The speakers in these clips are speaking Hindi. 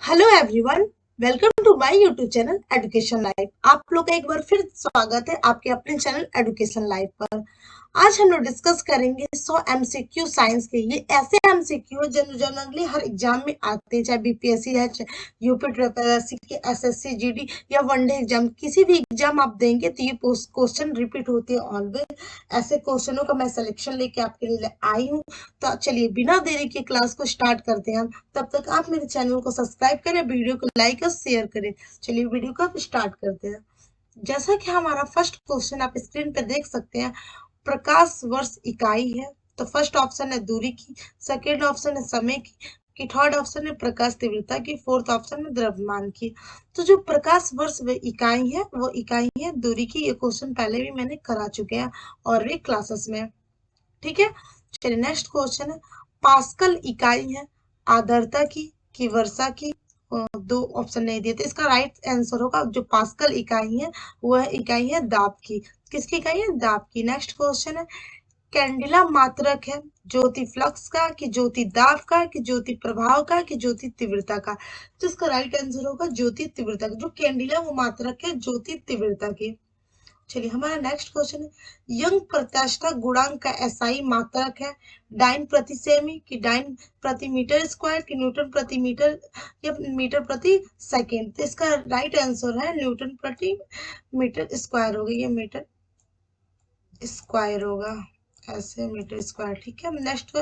Hello everyone, welcome to my YouTube channel education life. आप लोग का एक बार फिर स्वागत है आपके अपने चैनल एजुकेशन लाइफ पर। आज हम लोग डिस्कस करेंगे 100 एमसीक्यू साइंस के। ये ऐसे एमसीक्यू है जो जनरली हर एग्जाम में आते हैं, चाहे बीपीएससी है, चाहे यूपी ट्रिपलएससी के, एसएससी जीडी या वनडे एग्जाम, किसी भी एग्जाम आप देंगे तो ये क्वेश्चन रिपीट होते हैं ऑलवेज। ऐसे क्वेश्चनों का मैं सिलेक्शन लेके आपके लिए आई हूँ। तो चलिए बिना देरी के क्लास को स्टार्ट करते हैं। तब तक आप मेरे चैनल को सब्सक्राइब करें, वीडियो को लाइक और शेयर करें। चलिए वीडियो को स्टार्ट करते हैं। जैसा कि हमारा फर्स्ट क्वेश्चन आप स्क्रीन पे देख सकते हैं, प्रकाश वर्ष इकाई है। तो फर्स्ट ऑप्शन है दूरी की, सेकेंड ऑप्शन है समय की, थर्ड ऑप्शन है प्रकाश तीव्रता की, फोर्थ ऑप्शन है द्रव्यमान की। तो जो प्रकाश वर्ष इकाई है वो इकाई है दूरी की। ये क्वेश्चन पहले भी मैंने करा चुके हैं और भी क्लासेस में। ठीक है, चलिए नेक्स्ट क्वेश्चन है, पास्कल इकाई है आर्द्रता की वर्षा की। दो ऑप्शन नहीं दिए, तो इसका राइट आंसर होगा जो पास्कल इकाई है वह इकाई है दाब की। किसकी इकाई है? दाब की। नेक्स्ट क्वेश्चन है, कैंडिला मात्रक है ज्योति फ्लक्स का कि ज्योति दाब का कि ज्योति प्रभाव का कि ज्योति तीव्रता का। तो इसका राइट आंसर होगा ज्योति तीव्रता का। जो कैंडिला वो मात्रक है ज्योति तीव्रता की। चलिए हमारा नेक्स्ट क्वेश्चन है, यंग प्रत्यास्थता गुणांक का एसआई मात्रक है डाइन प्रति सेमी कि डाइन प्रति मीटर स्क्वायर कि न्यूटन प्रति मीटर या मीटर प्रति सेकेंड। तो इसका राइट आंसर है न्यूटन प्रति मीटर स्क्वायर होगा। ये मीटर स्क्वायर होगा, ऐसे मीटर स्क्वायर। ठीक है, नेक्स्ट,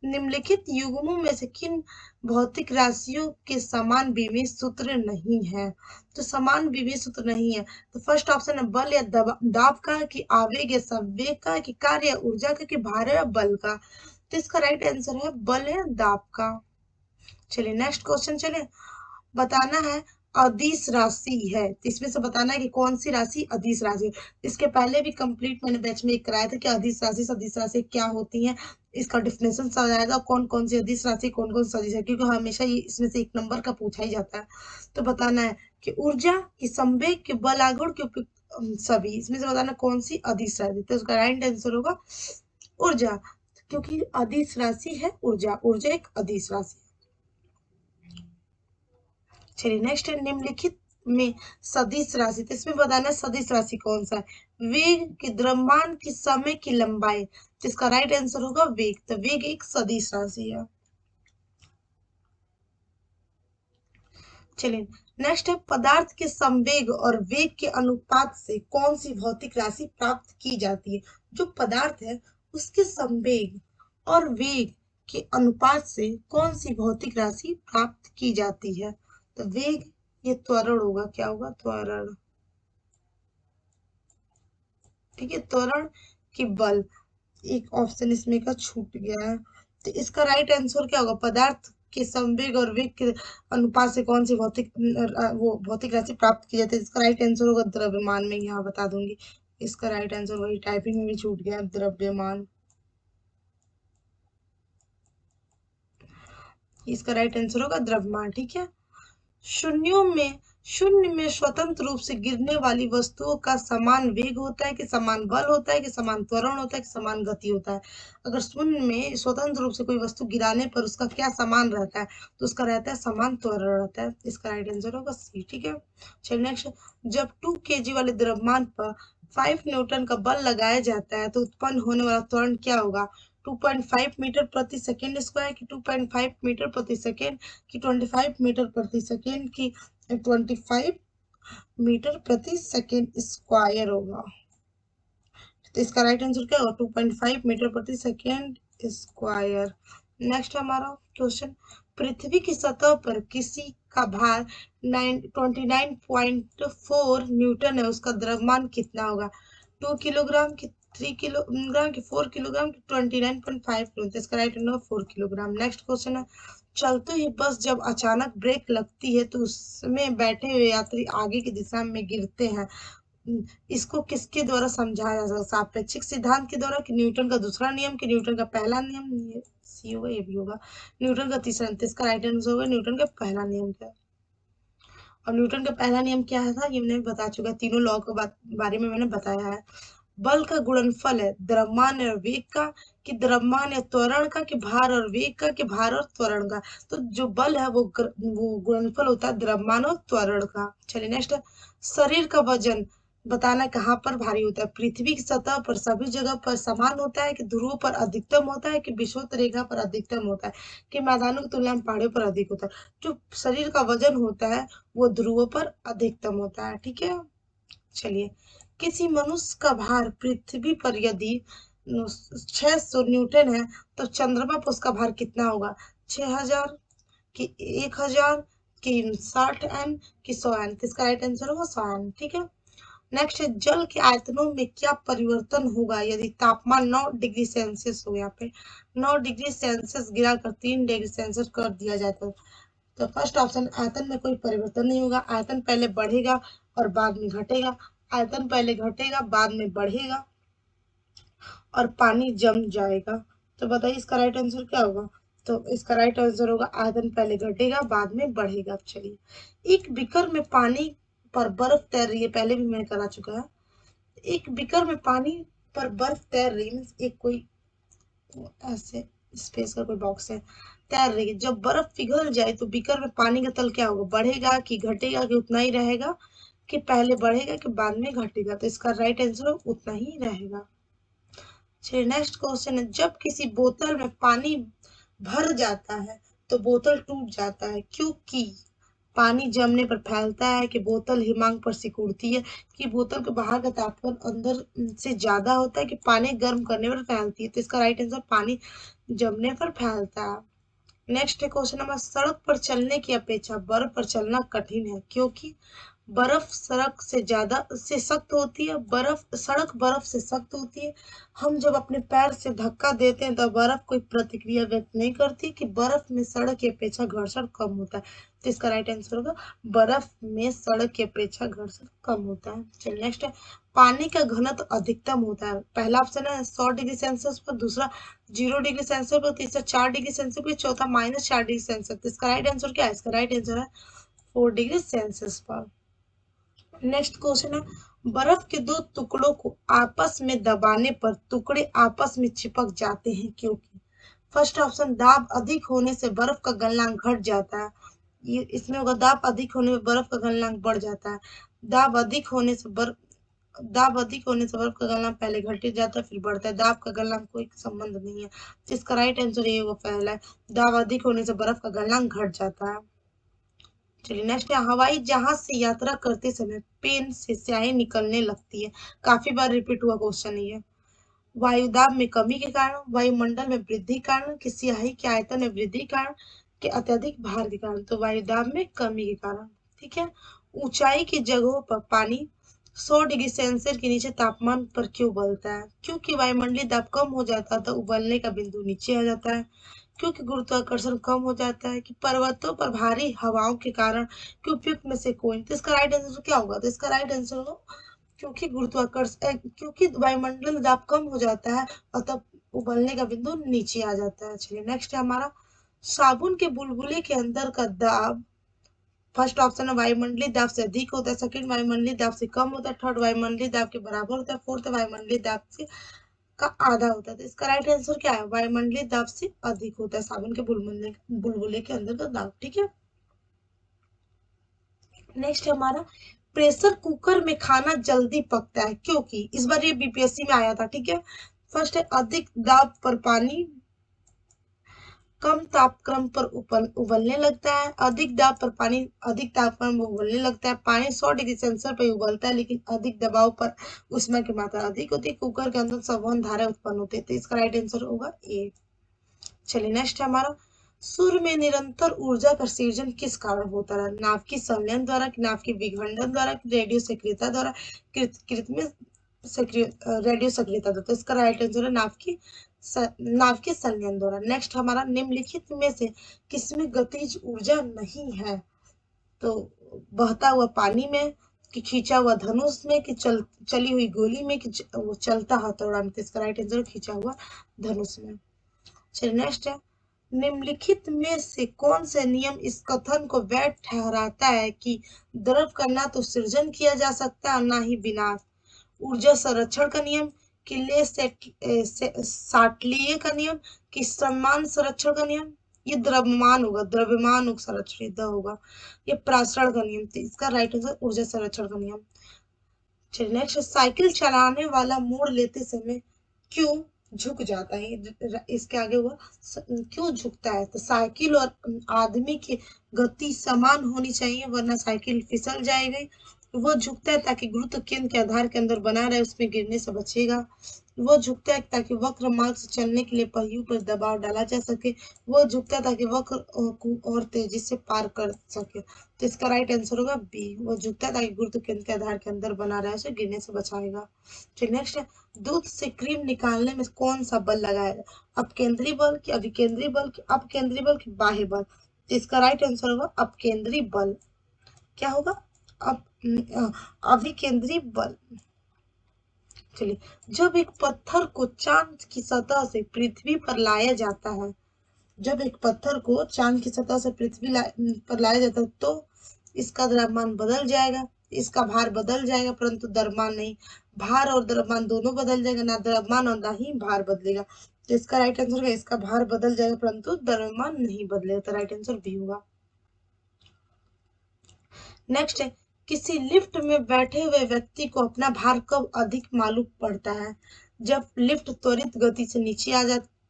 निम्नलिखित युग्मों में से किन भौतिक राशियों के समान विभेद सूत्र नहीं है? तो समान विभेद सूत्र नहीं है, तो फर्स्ट ऑप्शन है बल या दाब का कि आवेग या संवेग का कि कार्य या ऊर्जा का कि भार या बल का। तो इसका राइट आंसर है बल या दाब का। चलिए नेक्स्ट क्वेश्चन, चलिए बताना है अदिश राशि है, तो इसमें से बताना है कि कौन सी राशि अदिश राशि है। इसके पहले भी कंप्लीट मैंने बैच में एक कराया था कि अदिश राशि सदिश राशि क्या होती है, इसका डिफिनेशन समझाया था, कौन कौन सी अदिश राशि कौन कौन सी सदिश है, क्योंकि हमेशा ये इसमें से एक नंबर का पूछा ही जाता है। तो बताना है कि ऊर्जा की संवेग के बल आघूर्ण के सभी, इसमें से बताना कौन सी अदिश राशि। तो उसका राइट आंसर होगा ऊर्जा, क्योंकि अदिश राशि है ऊर्जा, ऊर्जा एक अदिश राशि। चलिए नेक्स्ट है, निम्नलिखित में सदिश राशि, तो इसमें बताना है सदिश राशि कौन सा है, वेग की द्रव्यमान की समय की लंबाई। जिसका राइट आंसर होगा वेग, तो वेग एक सदिश राशि है। चलिए नेक्स्ट है, पदार्थ के संवेग और वेग के अनुपात से कौन सी भौतिक राशि प्राप्त की जाती है? जो पदार्थ है उसके संवेग और वेग के अनुपात से कौन सी भौतिक राशि प्राप्त की जाती है? तो वेग ये त्वरण होगा, क्या होगा? त्वरण। ठीक है, त्वरण की बल। एक ऑप्शन इसमें का छूट गया है, तो इसका राइट आंसर क्या होगा? पदार्थ के संवेग और वेग के अनुपात से कौन सी भौतिक वो भौतिक राशि प्राप्त की जाती है? इसका राइट आंसर होगा द्रव्यमान। में यहाँ बता दूंगी, इसका राइट आंसर वही टाइपिंग में भी छूट गया, द्रव्यमान। इसका राइट आंसर होगा द्रव्यमान। ठीक है, शून्यों में शून्य में स्वतंत्र रूप से गिरने वाली वस्तुओं का समान वेग होता है कि समान बल होता है कि समान त्वरण होता है कि समान गति होता है? अगर शून्य में स्वतंत्र रूप से कोई वस्तु गिराने पर उसका क्या समान रहता है? तो उसका रहता है समान त्वरण रहता है। इसका राइट आंसर होगा सी। ठीक है, चलिए नेक्स्ट, जब 2 kg वाले द्रव्यमान पर 5 न्यूटन का बल लगाया जाता है तो उत्पन्न होने वाला त्वरण क्या होगा? 2.5 मीटर प्रति सेकेंड स्क्वायर की 2.5 मीटर प्रति सेकेंड की 25 मीटर प्रति सेकेंड की 25 मीटर प्रति सेकेंड स्क्वायर होगा। तो इसका राइट आंसर क्या होगा? 2.5 मीटर प्रति सेकेंड स्क्वायर। नेक्स्ट हमारा क्वेश्चन, पृथ्वी की सतह पर किसी का भार 29.4 न्यूटन है, उसका द्रव्यमान कितना होगा? 2 किलोग्राम की 3 किलोग्राम की 4 किलोग्राम की 29.5 किलो। तो इसका right answer 4 kilogram. Next question है, चलते ही बस जब अचानक ब्रेक लगती है तो उसमें बैठे हुए यात्री आगे की दिशा में गिरते हैं। इसको किसके द्वारा समझाया जा सकता है? सापेक्षिक सिद्धांत के द्वारा कि न्यूटन का दूसरा नियम कि न्यूटन का पहला नियम? ये सी होगा, ये भी होगा न्यूटन का तीसरा। इसका राइट आंसर होगा न्यूटन का पहला नियम। क्या, और न्यूटन का पहला नियम क्या था ये मैंने बता चुका है, तीनों लॉ के बारे में मैंने बताया है। बल का गुणनफल है द्रव्यमान और वेग का, कि द्रव्यमान या त्वरण का, कि भार और वेग का, कि भार और त्वरण का। तो जो बल है वो गुणनफल होता है द्रव्यमान और त्वरण का। चलिए नेक्स्ट है, शरीर का वजन बताना कहाँ पर भारी होता है। पृथ्वी की सतह पर सभी जगह पर समान होता है, कि ध्रुव पर अधिकतम होता है, कि विषुवत रेखा पर अधिकतम होता है, कि मैदानों की तुलना में पहाड़ियों पर अधिक होता है। जो शरीर का वजन होता है वो ध्रुव पर अधिकतम होता है। ठीक है, चलिए, किसी मनुष्य का भार पृथ्वी पर यदि 600 न्यूटन है तो चंद्रमा पर उसका भार कितना होगा। 6000, कि 1000, कि 60 n, कि 100 n। तो इसका राइट आंसर होगा 100 n। ठीक है, नेक्स्ट है, जल के आयतनों में क्या परिवर्तन होगा यदि तापमान 9 डिग्री सेल्सियस हो। यहाँ पे 9 डिग्री सेल्सियस गिरा कर 3 डिग्री सेल्सियस कर दिया जाए तो फर्स्ट ऑप्शन, आयतन में कोई परिवर्तन नहीं होगा। आयतन पहले बढ़ेगा और बाद में घटेगा। आयतन पहले घटेगा बाद में बढ़ेगा और पानी जम जाएगा। तो बताइए इसका राइट आंसर क्या होगा। तो इसका राइट आंसर होगा आयतन पहले घटेगा बाद में बढ़ेगा। चलिए, एक बीकर में पानी पर बर्फ तैर रही है, पहले भी मैं करा चुका है। एक बीकर में पानी पर बर्फ तैर रही है, एक कोई ऐसे स्पेस का कोई बॉक्स है, तैर रही है। जब बर्फ पिघल जाए तो बीकर में पानी का तल क्या होगा, बढ़ेगा कि घटेगा, कि उतना ही रहेगा, कि पहले बढ़ेगा कि बाद में घटेगा। तो इसका राइट आंसर उतना ही रहेगा। चलिए नेक्स्ट क्वेश्चन है, जब किसी बोतल में पानी भर जाता है तो बोतल टूट जाता है, क्योंकि पानी जमने पर फैलता है, कि बोतल हिमांक पर सिकुड़ती है, कि बोतल के बाहर का तापमान अंदर से ज्यादा होता है, कि पानी गर्म करने पर फैलती है। तो इसका राइट आंसर पानी जमने पर फैलता है। नेक्स्ट क्वेश्चन नंबर, सड़क पर चलने की अपेक्षा बर्फ पर चलना कठिन है, क्योंकि बर्फ सड़क से ज्यादा से सख्त होती है। सड़क बर्फ से सख्त होती है। हम जब अपने पैर से धक्का देते हैं तो बर्फ कोई प्रतिक्रिया व्यक्त नहीं करती, कि बर्फ में सड़क की अपेक्षा घर्षण कम होता है। तो इसका राइट आंसर होगा बर्फ में सड़क की अपेक्षा घर्षण कम होता है। चलिए नेक्स्ट है, पानी का घनत्व अधिकतम होता है। पहला ऑप्शन है 100 डिग्री सेल्सियस पर, दूसरा 0 डिग्री सेल्सियस पर, तीसरा 4 डिग्री सेल्सियस पर, चौथा -4 डिग्री सेल्सियस। तो इसका राइट आंसर क्या है, इसका राइट आंसर है 4 डिग्री सेल्सियस पर। नेक्स्ट क्वेश्चन है, बर्फ के दो टुकड़ों को आपस में दबाने पर टुकड़े आपस में चिपक जाते हैं, क्योंकि फर्स्ट ऑप्शन, दाब अधिक होने से बर्फ का गलनांक घट जाता है। ये इसमें होगा दाब अधिक होने में बर्फ का गलनांक बढ़ जाता है। दाब अधिक होने से बर्फ का गलनांक पहले घट जाता है फिर बढ़ता है। दाब का गलनांक कोई संबंध नहीं है। तो इसका राइट आंसर ये होगा पहला है, दाब अधिक होने से बर्फ का गलनांक घट जाता है। चलिए नेक्स्ट है, हवाई जहाज से यात्रा करते समय पेन से स्याही निकलने लगती है। काफी बार रिपीट हुआ क्वेश्चन है ये। वायुदाब में कमी के कारण, वायुमंडल में वृद्धि के कारण, कि स्याही के आयतन में वृद्धि के कारण, कि अत्यधिक भार के कारण। तो वायुदाब में कमी के कारण। ठीक है, ऊंचाई की जगहों पर पानी 100 डिग्री सेल्सियस के नीचे तापमान पर क्यों उबलता है, क्योंकि वायुमंडलीय दाब कम हो जाता है तो उबलने का बिंदु नीचे आ जाता है, क्योंकि गुरुत्वाकर्षण कम हो जाता है, कि पर्वतों पर भारी हवाओं के कारण, कि उपयुक्त में से कोई। तो इसका राइट आंसर क्या होगा, तो इसका राइट आंसर होगा क्योंकि वायुमंडल दाब कम हो जाता है और तब उबलने का बिंदु नीचे आ जाता है। चलिए नेक्स्ट है हमारा, साबुन के बुलबुले के अंदर का दाब, फर्स्ट ऑप्शन है वायुमंडलीय दाब से अधिक होता है, सेकंड वायुमंडलीय दाब से कम होता है, थर्ड वायुमंडलीय दाब के बराबर होता है, फोर्थ वायुमंडलीय दाब से का आधा होता है। तो इसका राइट आंसर क्या है, वायुमंडलीय दाब से अधिक होता है साबुन के बुलबुले के अंदर का दाब। ठीक है, नेक्स्ट हमारा, प्रेशर कुकर में खाना जल्दी पकता है, क्योंकि इस बार ये बीपीएससी में आया था। ठीक है, फर्स्ट है, अधिक दाब पर पानी कम तापक्रम पर उबलने लगता है। अधिक दाब पर पानी अधिक तापक्रम पर उबलने लगता है। पानी 100 डिग्री सेल्सियस पर उबलता है, लेकिन अधिक दबाव पर ऊष्मा की मात्रा अधिक होती है। कुकर के अंदर संवहन धारा उत्पन्न होती है। तो इसका राइट आंसर होगा ए। चलिए नेक्स्ट है हमारा, सूर्य में निरंतर ऊर्जा का सृजन किस कारण होता है, नाभ की संलयन द्वारा, नाभ की विखंडन द्वारा, रेडियो सक्रियता द्वारा, कृत्रिम सक्रिय रेडियो सक्रियता द्वारा। तो इसका राइट आंसर है नाभ के संलयन द्वारा। नेक्स्ट हमारा, निम्नलिखित में से किसमें गतिज ऊर्जा नहीं है, तो बहता हुआ पानी में, कि खींचा हुआ धनुष में, कि चली हुई गोली में, कि वो चलता हथौड़ा में। तो इसका राइट आंसर खींचा हुआ धनुष में। चलिए नेक्स्ट है, निम्नलिखित में से कौन से नियम इस कथन को वैध ठहराता है कि द्रव का ना तो सृजन किया जा सकता है और ना ही विनाश। ऊर्जा संरक्षण का नियम, कि साटलीय का नियम, कि सम्मान संरक्षण का नियम। ये द्रव्यमान होगा, द्रव्यमान संरक्षित होगा। ये प्रासरण का नियम, तो इसका राइट आंसर ऊर्जा संरक्षण का नियम। चलिए नेक्स्ट, साइकिल चलाने वाला मोड़ लेते समय क्यों झुक जाता है? इसके आगे हुआ क्यों झुकता है? तो साइकिल और आदमी की गति समान होनी चाहिए, वरना साइकिल फिसल जाएगी। वो झुकता है ताकि गुरुत्व केंद्र के आधार के अंदर बना रहे, उसमें गिरने से बचेगा। वो झुकता है ताकि वक्र मार्ग से चलने के लिए पहियों पर दबाव डाला जा सके। वो झुकता है ताकि वक्र को और तेजी से पार कर सके। तो इसका राइट आंसर होगा बी। वो झुकता है ताकि गुरुत्व केंद्र के आधार के अंदर बना रहे, उसे गिरने से बचाएगा। चलिए नेक्स्ट है, दूध से क्रीम निकालने में कौन सा बल लगाएगा? अपकेंद्री बल, कि अभिकेंद्री बल, कि अपकेंद्री बल, कि बाह्य बल? तो इसका राइट आंसर होगा अपकेंद्री बल। क्या होगा? अभिकेंद्री बल। चलिए, जब एक पत्थर को चांद की सतह से पृथ्वी पर लाया जाता है, जब एक पत्थर को चांद की सतह से पृथ्वी पर लाया जाता है, तो इसका द्रव्यमान बदल जाएगा, इसका भार बदल जाएगा, परंतु द्रव्यमान नहीं। भार और द्रव्यमान दोनों बदल जाएगा, ना द्रव्यमान और ना ही भार बदलेगा। तो इसका राइट आंसर है, इसका भार बदल जाएगा परंतु द्रव्यमान नहीं बदलेगा। तो राइट आंसर बी होगा। नेक्स्ट है, किसी लिफ्ट में बैठे हुए व्यक्ति को अपना भार कब अधिक मालूम पड़ता है? जब लिफ्ट त्वरित गति से नीचे आ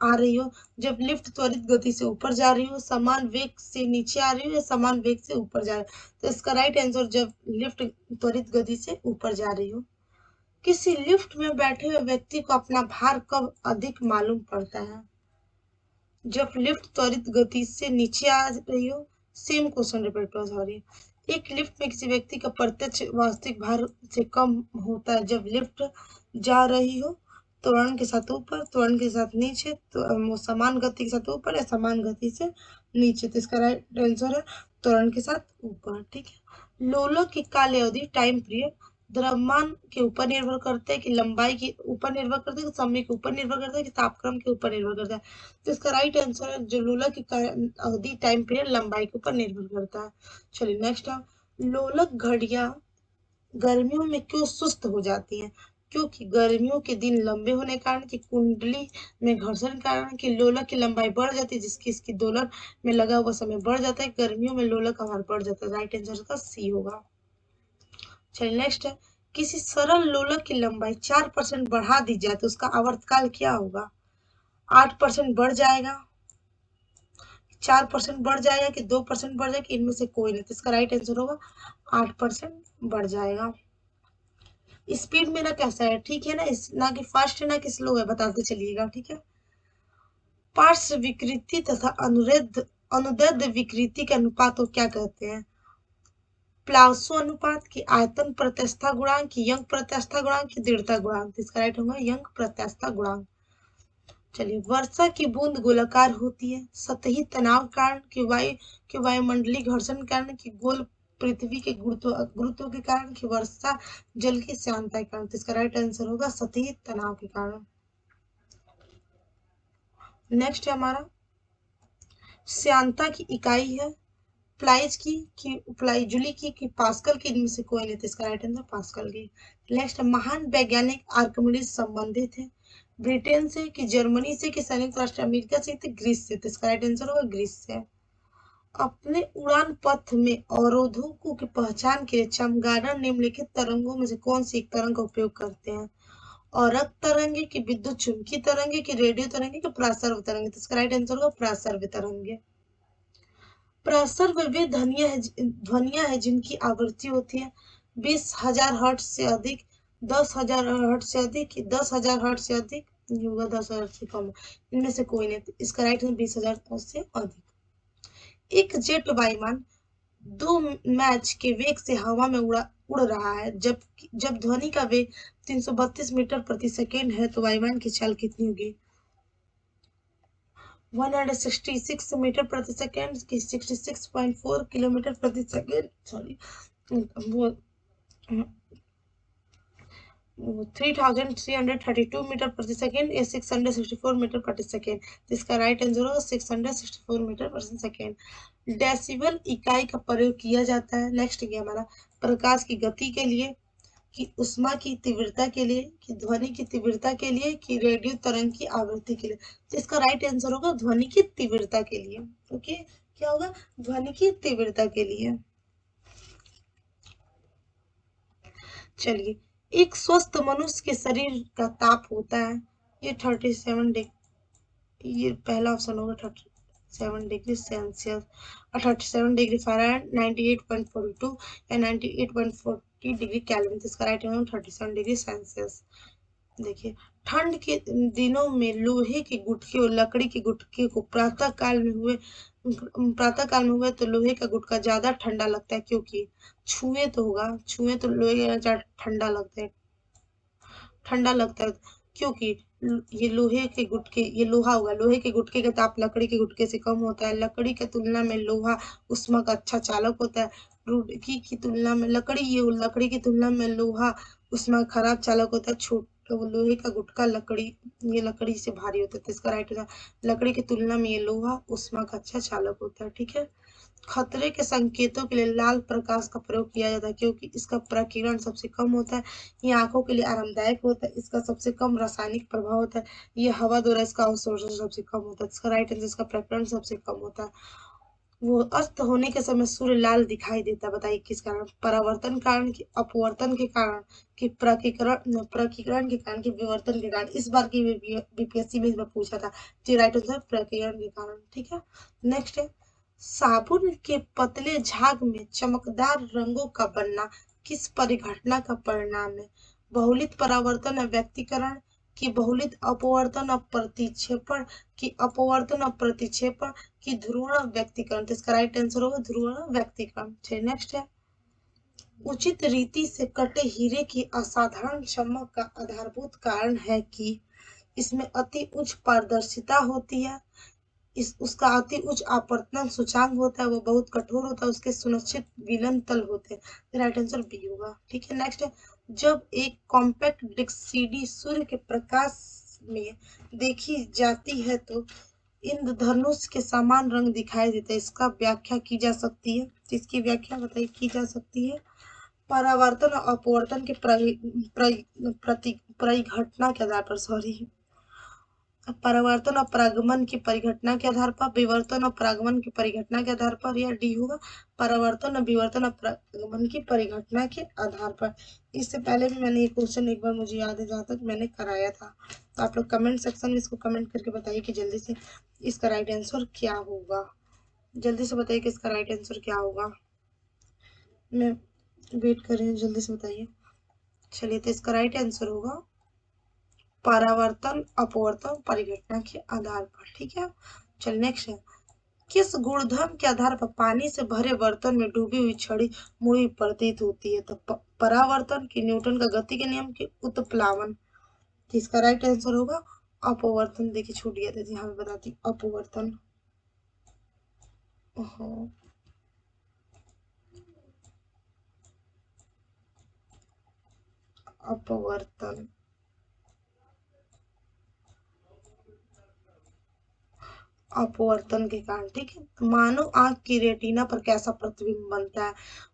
रही हो, जब लिफ्ट त्वरित गति से ऊपर जा रही हो, समान वेग से नीचे आ रही हो, या समान वेग से ऊपर जा रही हो। तो इसका राइट आंसर जब लिफ्ट त्वरित गति से ऊपर जा रही हो। किसी लिफ्ट में बैठे हुए व्यक्ति को अपना भार कब अधिक मालूम पड़ता है? जब लिफ्ट त्वरित गति से नीचे आ रही हो। सेम क्वेश्चन रिपीट हो, सॉरी। एक लिफ्ट में किसी व्यक्ति का प्रत्यक्ष वास्तविक भार से कम होता है जब लिफ्ट जा रही हो त्वरण के साथ ऊपर, त्वरण के साथ नीचे, तो समान गति के साथ ऊपर या समान गति से नीचे। तो इसका राइट आंसर है त्वरण के साथ ऊपर। ठीक है। लोलक की काल अवधि, टाइम पीरियड, द्रव्यमान के ऊपर निर्भर करते हैं, कि लंबाई के ऊपर निर्भर करते हैं, कि समय के ऊपर निर्भर करता है, कि तापक्रम के ऊपर निर्भर करता है? तो इसका राइट आंसर है जो लोलक की अवधि, टाइम पीरियड, लंबाई के ऊपर निर्भर करता है। चलिए नेक्स्ट है, लोलक घड़ियां गर्मियों में क्यों सुस्त हो जाती हैं? क्योंकि गर्मियों के दिन लंबे होने के कारण, कि कुंडली में घर्षण के कारण, कि लोलक की लंबाई बढ़ जाती है जिसकी इसकी दोलन में लगा हुआ समय बढ़ जाता है, गर्मियों में लोलक का भार बढ़ जाता है। राइट आंसर का सी होगा। चलिए नेक्स्ट है, किसी सरल लोलक की लंबाई 4% बढ़ा दी जाए तो उसका आवर्तकाल क्या होगा? 8% बढ़ जाएगा, 4% बढ़ जाएगा, कि 2% बढ़ जाएगा, कि इनमें से कोई नहीं? तो इसका राइट आंसर होगा 8% बढ़ जाएगा। स्पीड मेरा कैसा है? ठीक है ना, ना कि फास्ट है ना कि स्लो है, बताते चलिएगा। ठीक है। पार्श्व विकृति तथा अनुदैर्ध्य विकृति के अनुपात को क्या कहते हैं? प्लासो अनुपात, की आयतन प्रत्यस्थता गुणांक, की यंग प्रत्यस्थता गुणांक, की दृढ़ता गुणांक? इसका राइट होगा यंग प्रत्यस्थता गुणांक। चलिए, वर्षा की बूंद गोलाकार होती है सतही तनाव कारण, कि वायुमंडलीय घर्षण कारण, कि गोल पृथ्वी के गुरुत्व के कारण, कि वर्षा जल की श्यानता के कारण? तो इसका राइट आंसर होगा सतही तनाव के कारण। नेक्स्ट है हमारा, श्यानता की इकाई है प्लाइज की, कि प्लाई जूली की, कि पास्कल की? इनमें से कोई नहीं। तो इसका राइट आंसर पास्कल की। नेक्स्ट, महान वैज्ञानिक आर्किमिडीज संबंधित है ब्रिटेन से, कि जर्मनी से, कि संयुक्त राष्ट्र अमेरिका से, कि ग्रीस से? तो इसका राइट आंसर होगा ग्रीस से। अपने उड़ान पथ में अवरोधों की पहचान के लिए चमगादड़ निम्नलिखित तरंगों में से कौन सी एक तरंग का उपयोग करते हैं? औरक तरंगे, की विद्युत चुंबकीय तरंगे, की रेडियो तरंगे, की प्रासर्व तरंगे? तो इसका राइट आंसर होगा प्रासर्व तरंगे। प्रासर्व वे ध्वनियां है जिनकी आवृत्ति होती है 20,000 हर्ट्ज से अधिक, 10,000 हर्ट्ज से अधिक, 10,000 हर्ट्ज से अधिक, ये होगा 10,000 से कम। इनमें से कोई नहीं। इसका राइट है 20,000 से अधिक। एक जेट वायुमान 2 मैच के वेग से हवा में उड़ रहा है, जब ध्वनि का वेग 332 मीटर प्रति सेकेंड है, तो वायुमान की चाल कितनी होगी? 166 मीटर प्रति सेकेंड, की 66.4 किलोमीटर प्रति सेकेंड, सॉरी वो 3,332 मीटर प्रति सेकेंड, या 664 मीटर प्रति सेकेंड? इसका राइट आंसर होगा 664 मीटर प्रति सेकेंड। डेसिबल इकाई का प्रयोग किया जाता है, नेक्स्ट ये हमारा, प्रकाश की गति के लिए, कि उष्मा की तीव्रता के लिए, कि ध्वनि की तीव्रता के लिए, कि रेडियो तरंग की आवृत्ति के लिए। तो इसका राइट आंसर होगा ध्वनि की तीव्रता के लिए। ओके, क्या होगा? ध्वनि की तीव्रता के लिए। चलिए, एक स्वस्थ मनुष्य के शरीर का ताप होता है, ये 37 ये पहला ऑप्शन होगा 37 डिग्री सेल्सियस और 37 डिग्री फ़ारेनहाइट, 98.42 या 98.40 डिग्री केल्विन। इसका राइट आंसर 37 डिग्री सेल्सियस। देखिए, ठंड के दिनों में लोहे के गुटके और लकड़ी के गुटके को प्रातः काल में हुए तो लोहे का गुटका ज्यादा ठंडा लगता है, क्योंकि छुए तो लोहे का ज्यादा ठंडा लगता है, क्योंकि ये लोहा होगा, लोहे के गुटके का ताप लकड़ी के गुटके से कम होता है। लकड़ी की तुलना में लोहा उष्मा का अच्छा चालक होता है। लकड़ी की तुलना में लोहा उष्मा का खराब चालक होता है। लोहे का गुटका लकड़ी से भारी होता है। तो इसका राइट आंसर, लकड़ी की तुलना में ये लोहा उष्मा का अच्छा चालक होता है। ठीक है। खतरे के संकेतों के लिए लाल प्रकाश का प्रयोग किया जाता है, क्योंकि इसका प्रकीर्णन सबसे कम होता है। ये आंखों के लिए आरामदायक होता है। इसका सबसे कम रासायनिक प्रभाव होता है। ये हवा द्वारा इसका अवशोषण सबसे कम होता है। इसका राइट आंसर, इसका प्रकीर्णन सबसे कम होता है। वो अस्त होने के समय सूर्य लाल दिखाई देता है। बताइए किस कारण? परावर्तन कारण, कि अपवर्तन के कारण, कि प्रकीकरण के कारण, कि विवर्तन के कारण। इस बार की बीपीएससी में इसमें पूछा था। जी राइट आंसर प्रकीकरण के कारण। ठीक है। नेक्स्ट है, साबुन के पतले झाग में चमकदार रंगों का बनना किस परिघटना का परिणाम है? बहुलित परावर्तन और व्यक्तीकरण, की बहुलित अपवर्तन और प्रतिक्षेपण, की अपवर्तन और प्रतिक्षेपण, की ध्रुवण व्यक्तीकरण। तो इसका राइट आंसर होगा ध्रुवण व्यक्तीकरण। नेक्स्ट है, उचित रीति से कटे हीरे की असाधारण चमक का आधारभूत कारण है कि इसमें अति उच्च पारदर्शिता होती है, उसका अति उच्च आपतन सूचांक होता है, वो बहुत कठोर होता है, उसके सुनिश्चित विलन तल होते हैं। राइट आंसर बी होगा। ठीक है। नेक्स्ट है, जब एक कॉम्पैक्ट डिस्क सीडी सूर्य के प्रकाश में देखी जाती है तो इंद्रधनुष के समान रंग दिखाई देता है। इसका व्याख्या की जा सकती है। इसकी व्याख्या बताइए की जा सकती है। परावर्तन और अपवर्तन के परिघटना के आधार पर, परावर्तन और परागमन की परिघटना के आधार पर, विवर्तन और परागमन की परिघटना के आधार पर, या डी होगा परावर्तन और विवर्तन और परागमन की परिघटना के आधार पर। इससे पहले भी मैंने ये क्वेश्चन एक बार मुझे याद है जहाँ तक मैंने कराया था। तो आप लोग कमेंट सेक्शन में इसको कमेंट करके बताइए कि जल्दी से इसका राइट आंसर क्या होगा। जल्दी से बताइए कि इसका राइट आंसर क्या होगा। मैं वेट कर रही हूँ, जल्दी से बताइए। चलिए, तो इसका राइट आंसर होगा परावर्तन अपवर्तन परिघटना के आधार पर। ठीक है। चल नेक्स्ट है, किस गुणधर्म के आधार पर पानी से भरे बर्तन में डूबी हुई छड़ी मुड़ी प्रतीत होती है? तो परावर्तन, की न्यूटन का गति के नियम, के उत्प्लावन। इसका राइट आंसर होगा अपवर्तन। देखिए छूट गया था, यहाँ पे बताती अपवर्तन। अपवर्तन, अपवर्तन के कारण। ठीक है। मानव आंख की रेटिना पर कैसा प्रतिबिंब बनता है?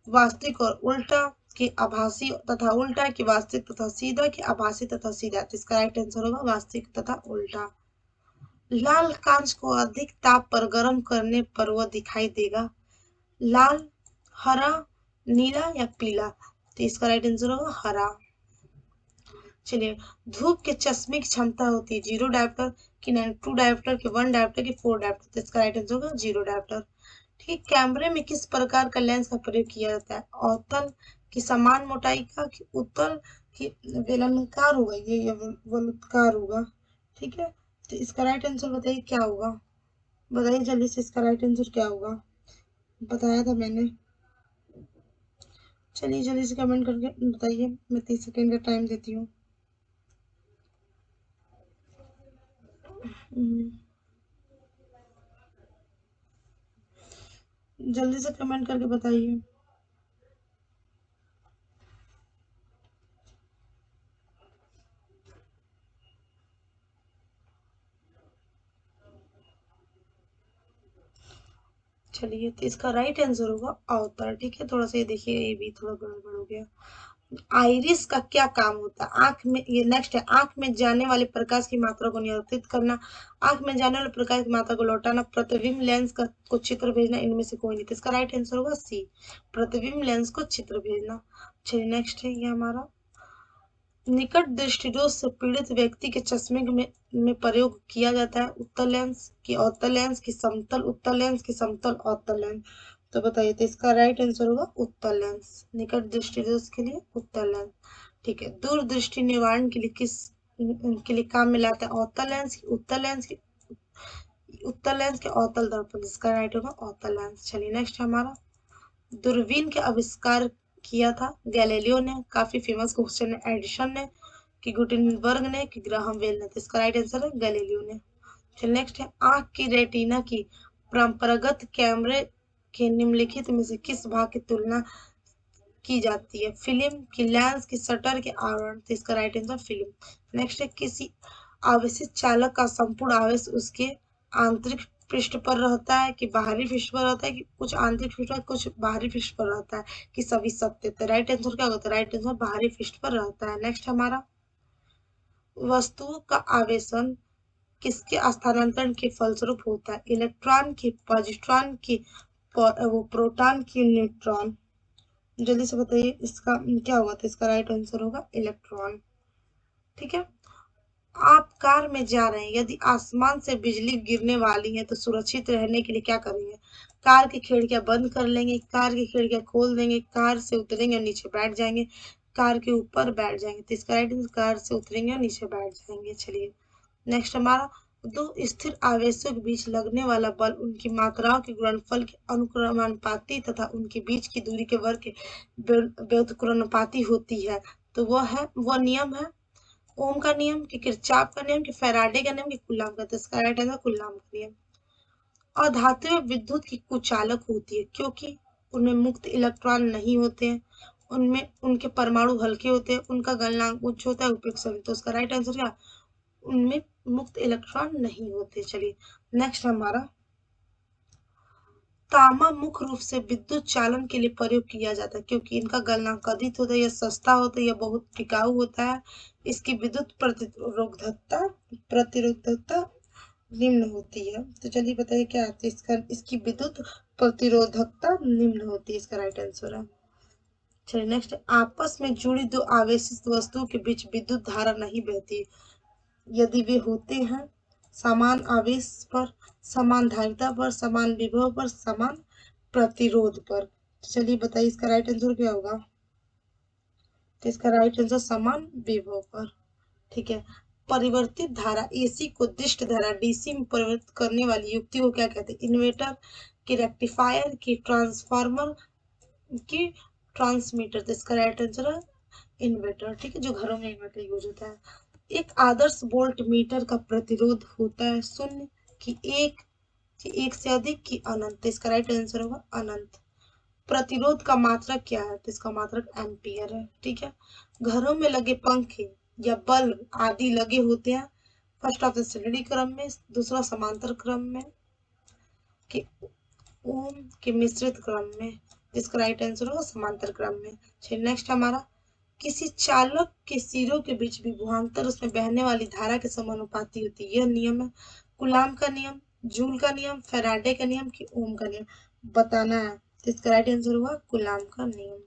वास्तविक और उल्टा, कि आभासी तथा उल्टा, कि वास्तविक तथा सीधा, कि आभासी तथा सीधा। इसका राइट आंसर होगा वास्तविक तथा उल्टा। लाल कांच को अधिक ताप पर गर्म करने पर वह दिखाई देगा लाल, हरा, नीला या पीला। तो इसका राइट आंसर होगा हरा। चलिए, धूप के चश्मे की क्षमता होती है 0 डायोप्टर, की 2 डायोप्टर, की 1 डायोप्टर, की 4 डायोप्टर। तो इसका राइट आंसर होगा 0 डायोप्टर। ठीक, कैमरे में किस प्रकार का लेंस का प्रयोग किया जाता है? अवतल, की समान मोटाई का, की उत्तल, की बेलनाकार होगा, ये वलुतकार होगा। ठीक है। तो इसका राइट आंसर बताइए क्या होगा। बताइए जल्दी से इसका राइट आंसर क्या होगा। बताया था मैंने। चलिए जल्दी से कमेंट करके बताइए, मैं 30 सेकेंड का टाइम देती हूँ। जल्दी से कमेंट करके बताइए। चलिए, तो इसका राइट आंसर होगा अवतल। ठीक है। थोड़ा सा ये देखिए, ये भी थोड़ा गड़बड़ हो गया। आइरिस का क्या काम होता है? आंख में, ये नेक्स्ट है, आंख में जाने वाले प्रकाश की मात्रा को नियंत्रित करना, आंख में जाने वाले प्रकाश की मात्रा को लौटाना, प्रतिबिंब लेंस का को चित्र भेजना, इनमें से कोई नहीं। तो इसका राइट आंसर होगा सी, प्रतिबिंब लेंस को चित्र भेजना। चलिए नेक्स्ट है ये हमारा, निकट दृष्टि दोष से पीड़ित व्यक्ति के चश्मे में प्रयोग किया जाता है उत्तल लेंस की अवतल लेंस की समतल उत्तल लेंस की समतल अवतल लेंस। तो बताइए, तो इसका राइट आंसर होगा उत्तल लेंस, निकट दृष्टि दोष के लिए उत्तल लेंस। ठीक है, दूरदृष्टि निवारण के लिए किस के लिए काम में लाता है? अवतल लेंस की उत्तल लेंस की उत्तल लेंस के अवतल दर्पण, जिसका राइट होगा अवतल लेंस। चलिए नेक्स्ट हमारा, दूरबीन के आविष्कार किया था गैलीलियो ने, काफी फेमस क्वेश्चन है, एडिशन ने कि गुटेनबर्ग ने कि ग्राहम बेल ने। तो इसका राइट आंसर है गैलीलियो ने। चलिए नेक्स्ट है, आंख की रेटिना की परंपरागत कैमरे के निम्नलिखित में से किस भाग की तुलना की जाती है? फिल्म की लेंस की शटर के आवरण। तो इसका राइट आंसर फिल्म। नेक्स्ट है, किसी आवेशित चालक का संपूर्ण आवेश उसके आंतरिक पृष्ठ पर रहता है कि बाहरी पृष्ठ पर रहता है, कि कुछ आंतरिक पृष्ठ पर कुछ बाहरी पृष्ठ पर रहता है, कि सभी सत्य? तो राइट आंसर क्या होता है? राइट आंसर बाहरी पृष्ठ पर रहता है। नेक्स्ट हमारा, वस्तुओं का आवेशन किसके स्थानांतरण के फलस्वरूप होता है? इलेक्ट्रॉन की, पॉजिट्रॉन की, वो प्रोटॉन की, न्यूट्रॉन? जल्दी से बताइए इसका क्या होगा? तो इसका राइट आंसर होगा इलेक्ट्रॉन। ठीक है, आप कार में जा रहे हैं, यदि आसमान से बिजली गिरने वाली है तो सुरक्षित रहने के लिए क्या करेंगे? कार की खिड़कियां बंद कर लेंगे, कार की खिड़कियां खोल देंगे, कार से उतरेंगे और नीचे बैठ जाएंगे, कार के ऊपर बैठ जाएंगे? तो इसका राइट आंसर कार से उतरेंगे और नीचे बैठ जाएंगे। चलिए नेक्स्ट हमारा, दो स्थिर आवेशों के बीच लगने वाला बल उनकी मात्राओं के गुणनफल के अनुक्रमानुपाती तथा उनके बीच की दूरी के वर्ग के व्युत्क्रमानुपाती होती है। तो वह नियम है ओम का नियम, कि किरचॉफ का नियम, कि फैराडे का नियम, कि कूलॉम का? तो इसका राइट आंसर कूलॉम का नियम। अधातु विद्युत की कुचालक होती है क्योंकि उनमें मुक्त इलेक्ट्रॉन नहीं होते हैं, उनमें उनके परमाणु हल्के होते हैं, उनका गलनांक उच्च होता है, उपेक्षित सभी। तो उसका राइट आंसर क्या? उनमें मुक्त इलेक्ट्रॉन नहीं होते। चलिए नेक्स्ट हमारा, तांबा मुख्य रूप से विद्युत चालन के लिए प्रयोग किया जाता है क्योंकि इनका गलनांक अधिक होता है, यह सस्ता होता है, यह बहुत टिकाऊ होता है, इसकी विद्युत प्रतिरोधकता निम्न होती है। तो चलिए बताइए क्या है? तो इसकी विद्युत प्रतिरोधकता निम्न होती है, इसका राइट आंसर है। चलिए नेक्स्ट, आपस में जुड़ी दो आवेशित वस्तुओं के बीच विद्युत धारा नहीं बहती यदि वे होते हैं समान आवेश पर, समान धारिता पर, समान विभव पर, समान प्रतिरोध पर। तो चलिए बताइए इसका राइट आंसर क्या होगा? तो इसका राइट आंसर समान विभव पर। ठीक है, परिवर्तित धारा एसी को दिष्ट धारा डीसी में परिवर्तित करने वाली युक्ति को क्या कहते हैं? इन्वर्टर, की रेक्टिफायर, की ट्रांसफार्मर, की ट्रांसमीटर? तो इसका राइट आंसर है इन्वर्टर। ठीक है, जो घरों में इन्वर्टर यूज होता है। एक आदर्श वोल्ट मीटर का प्रतिरोध होता है शून्य, कि एक से अधिक, की अनंत? इसका राइट आंसर होगा अनंत। प्रतिरोध का मात्रक क्या है? तो इसका मात्रक एम्पियर है। ठीक है, घरों में लगे पंखे या बल्ब आदि लगे होते हैं फर्स्ट ऑफ द श्रेणी क्रम में, दूसरा समांतर क्रम में, कि ओम के मिश्रित क्रम में? इसका राइट आंसर होगा समांतर क्रम में। चलिए नेक्स्ट हमारा, किसी चालक के सिरों के बीच विभवांतर उसमें बहने वाली धारा के समानुपाती होती है, यह नियम है कूलाम का नियम, जूल का नियम, फैराडे का नियम, कि ओम का नियम? बताना है। तो इसका राइट आंसर हुआ कूलाम का नियम।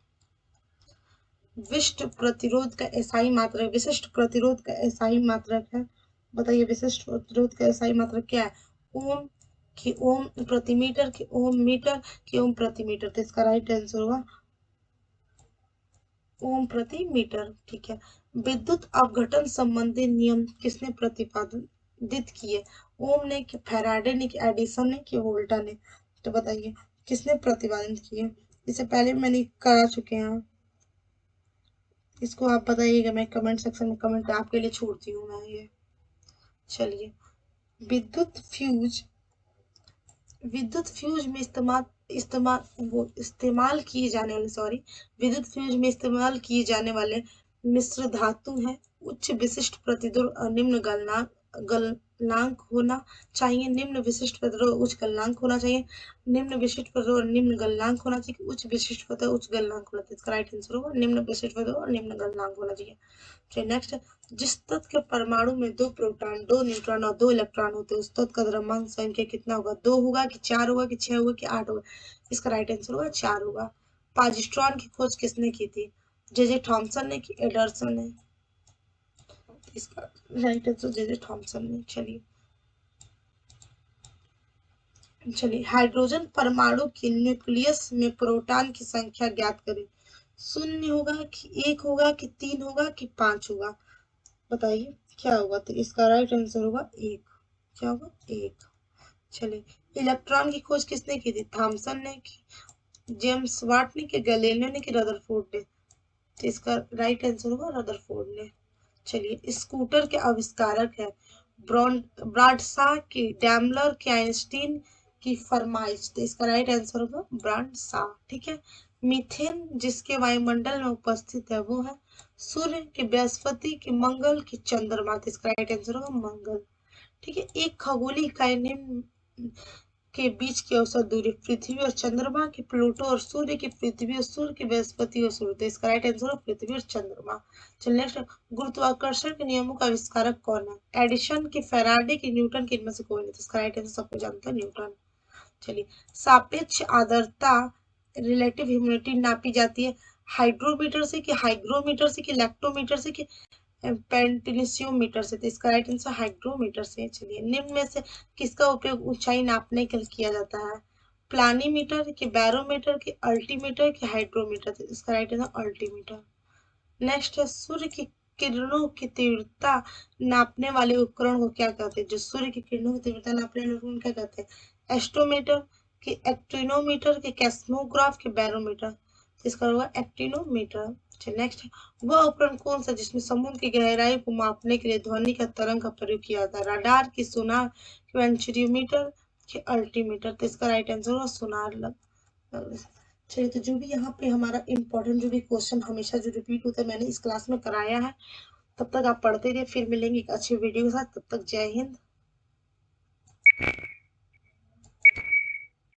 विशिष्ट प्रतिरोध का एसआई मात्रक है, बताइए विशिष्ट प्रतिरोध का एसआई मात्रक क्या है? ओम, कि ओम प्रति मीटर, कि ओम मीटर, कि ओम प्रति मीटर? तो इसका राइट आंसर होगा ओम प्रति मीटर। ठीक है, विद्युत अपघटन संबंधी नियम किसने प्रतिपादित किए? ओम ने, कि फैराडे ने, कि एडिसन ने, कि वोल्टा ने? तो बताइए किसने प्रतिपादित किए? इससे पहले मैंने करा चुके हैं, इसको आप बताइएगा, मैं कमेंट सेक्शन में कमेंट आपके लिए छोड़ती हूँ मैं ये। चलिए, विद्युत फ्यूज में इस्तेमाल किए जाने वाले विद्युत फ्यूज में इस्तेमाल किए जाने वाले मिश्र धातु हैं उच्च विशिष्ट प्रतिरोध और निम्न गलनांक होना चाहिए, निम्न विशिष्ट प्रतिरोध उच्च गलनांक होना चाहिए, निम्न विशिष्ट प्रतिरोध निम्न गलनांक होना चाहिए, उच्च विशिष्ट प्रतिरोध उच्च गलनांक होना चाहिए। इसका राइट आंसर होगा निम्न विशिष्ट प्रतिरोध और निम्न गलनांक होना चाहिए। चलिए नेक्स्ट, जिस तत्व के परमाणु में 2 प्रोटॉन 2 न्यूट्रॉन और 2 इलेक्ट्रॉन होते हैं उस तत्व का द्रव्यमान संख्या कितना होगा? 2 होगा कि 4 होगा कि 6 होगा कि 8 होगा? इसका राइट आंसर होगा 4 होगा। पॉजिट्रॉन की खोज किसने की थी? जे थॉमसन ने कि एडरसन ने? इसका राइट आंसर जे थॉमसन ने। चलिए हाइड्रोजन परमाणु के न्यूक्लियस में प्रोटॉन की संख्या ज्ञात करें। 0 होगा कि 1 होगा कि 3 होगा कि 5 होगा? बताइए क्या होगा? तो इसका राइट आंसर होगा 1। क्या होगा? 1। चलिए इलेक्ट्रॉन की खोज किसने की थी? थॉमसन ने की, जेम्स वाट ने कि गैलीलियो ने कि रदरफोर्ड ने? तो इसका राइट आंसर होगा रदरफोर्ड ने। चलिए स्कूटर के आविष्कारक है ब्राडशा की, डैमलर की, आइंस्टीन की, फरमाइश? तो इसका राइट आंसर होगा ब्राडशा। ठीक है। मीथेन जिसके वायुमंडल में उपस्थित है वो है सूर्य की, बृहस्पति की, मंगल की, चंद्रमा? तो इसका राइट आंसर होगा मंगल। ठीक है। एक खगोलीय इकाई निम्न के बीच की औसत दूरी पृथ्वी और चंद्रमा की, प्लूटो और सूर्य की, पृथ्वी और सूर्य की, बृहस्पति और सूर्य? तो इसका राइट आंसर है पृथ्वी और चंद्रमा। चलिए नेक्स्ट, गुरुत्वाकर्षण के नियमों का आविष्कारक कौन है? एडिशन की, फैराडे की, न्यूटन की? इनमें से कोई नहीं। तो इसका राइट आंसर सबको जानते हैं न्यूटन। चलिए सापेक्ष आर्द्रता रिलेटिव ह्यूमिडिटी नापी जाती है हाइड्रोमीटर से कि हाइग्रोमीटर से कि लैक्टोमीटर से कि पेंटिलियोमीटर से? तो इसका राइट आंसर हाइग्रोमीटर से। चलिए निम्न में से किसका उपयोग ऊंचाई नापने के लिए किया जाता है? प्लानीमीटर की, बैरोमीटर की, अल्टीमीटर की, हाइड्रोमीटर? तो इसका राइट आंसर अल्टीमीटर। नेक्स्ट है सूर्य की किरणों की तीव्रता नापने वाले उपकरण को क्या कहते हैं? जो सूर्य की किरणों की तीव्रता नापने वाले उपकरण क्या कहते हैं? एस्ट्रोमीटर की, एक्टिनोमीटर की, कैस्मोग्राफ की, बैरोमीटर? तो इसका होगा एक्टिनोमीटर। नेक्स्ट, वह उपकरण कौन सा जिसमें समुद्र की गहराई को मापने के लिए ध्वनि का तरंग का प्रयोग किया जाता है? रडार की, सोनार की, वेंचुरीमीटर की, अल्टीमीटर? तो इसका राइट आंसर होगा सोनार। चलिए तो जो भी यहाँ पे हमारा इम्पोर्टेंट जो भी क्वेश्चन हमेशा जो रिपीट होता है मैंने इस क्लास में कराया है। तब तक आप पढ़ते रहिए, फिर मिलेंगे एक अच्छी वीडियो के साथ। तब तक जय हिंद।